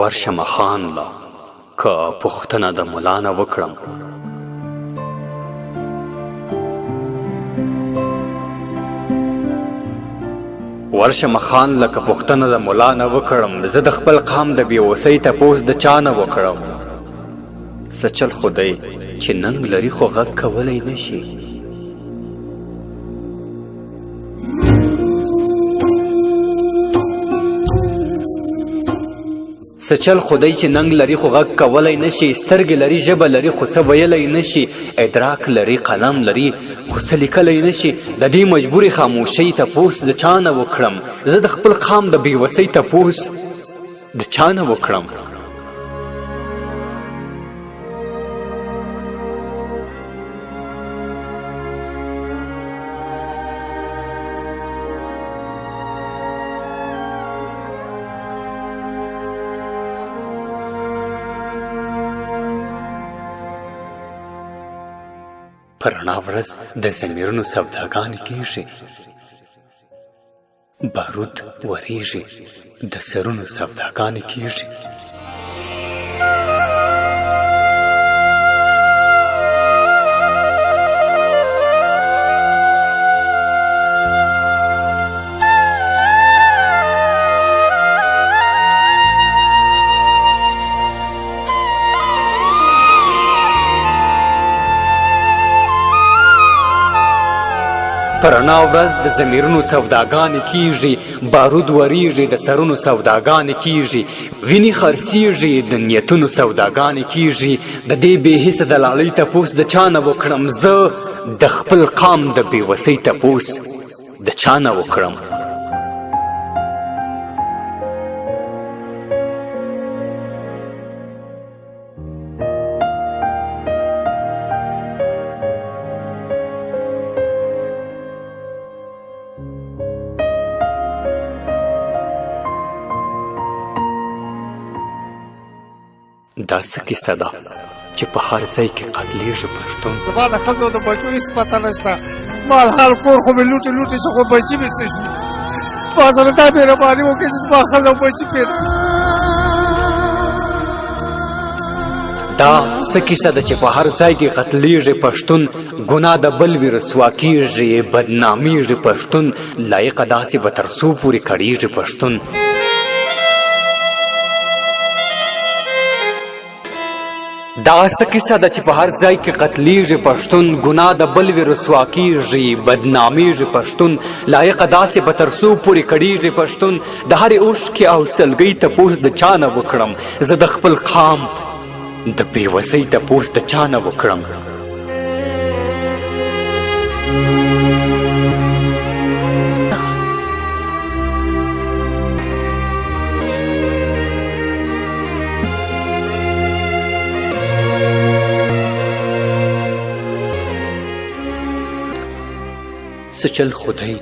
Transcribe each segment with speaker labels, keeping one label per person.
Speaker 1: ورشم خان لا که پوښتنه د ملانه وکړم. ورشم خان لا که پوښتنه د ملانه وکړم، زه د خپل قام د بیوسی تپوس د چانه وکړم. څه چل خدای چې ننګ لري خو غږ کولی نشي. څه چل خدای چې ننګ لري خو غږ کولی نشي. سترګې لري ژبه لري خو څه ویلی نشي. ادراک لري قلم لري خو څه لیکلی نشي. د دې مجبورې خاموشۍ تپوس د چا نه وکړم؟ زه د خپل قام د بیوسی تپوس د چا نه وکړم؟ پر رڼا ورځ د ضمیرونو سوداګانې کېږي، بارود ورېږي، د سرونو سوداګانې کېږي. پر رڼا ورځ د ضمیرونو سوداګانې کېږي، بارود ورېږي، د سرونو سوداګانې کېږي. وینې خرڅېږي، د نیتونو سوداګانې کېږي. د دې بې حسه دلالۍ تپوس د چا نه وکړم؟ زه د خپل قام د بیوسی تپوس د چا نه وکړم؟ دا څه کیسه ده چې په هر ځای کې قتلېږي پښتون؟
Speaker 2: زما د ښځو د بچو هېڅ پته نشته. مال حال کور خو مې لوټې لوټې شو، خو بچي مې څه شو؟ ما سره دا مهرباني وکړئ چې زما ښځه او بچي پیدا.
Speaker 1: دا څه کیسه ده چې په هر ځای کې قتلېږي پښتون؟ ګناه د بل وي رسوا کېږي، بدنامېږي پښتون. لایق داسې به تر څو پورې کړېږي پښتون؟ دا څه کیسه ده چې په هر ځای کې قتلېږي پښتون؟ ګناه د بل وي رسوا کېږي، بدنامېږي پښتون. لایق داسې به تر څو پورې کړېږي پښتون؟ د هرې اوښکې او سلګۍ تپوس د چا نه وکړم؟ زه د خپل قام د بیوسی تپوس د چا نه وکړم؟ څه چل خدای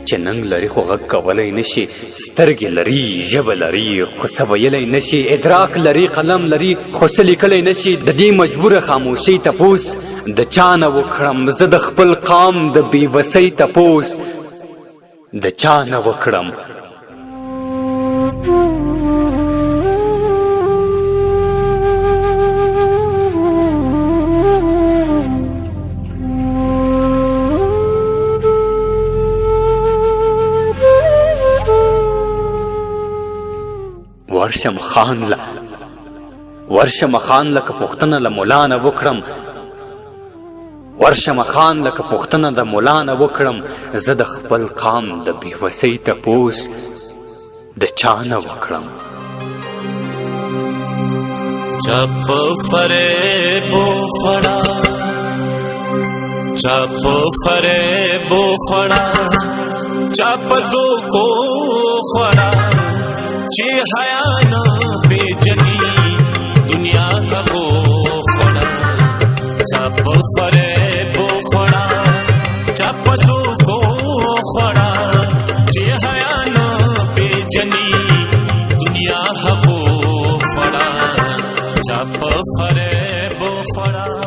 Speaker 1: چې ننګ لري خو غږ کولی نشي. سترګې لري ژبه لري خو څه ویلی نشي. ادراک لري قلم لري خو څه لیکلی نشي. د دې مجبوره خاموشۍ تپوس د چا نه وکړم؟ زه د خپل قام د بیوسی تپوس د چا نه وکړم؟ ورشم خان لا که پوښتنه له ملانه وکړم. ورشم خان لا که پوښتنه د ملانه وکړم. زه د خپل قام د بیوسی تپوس د چا نه وکړم؟
Speaker 3: چپ فریبو خړا، چپ فریبو خړا، چپ دو کو خړا، چې حیا نه پیژني دنیا هغو خړا. چپ فریبو خړا، چپ دو کو خړا، چې حیا نه پیژني دنیا هغو خړا. چپ فریبو خړا.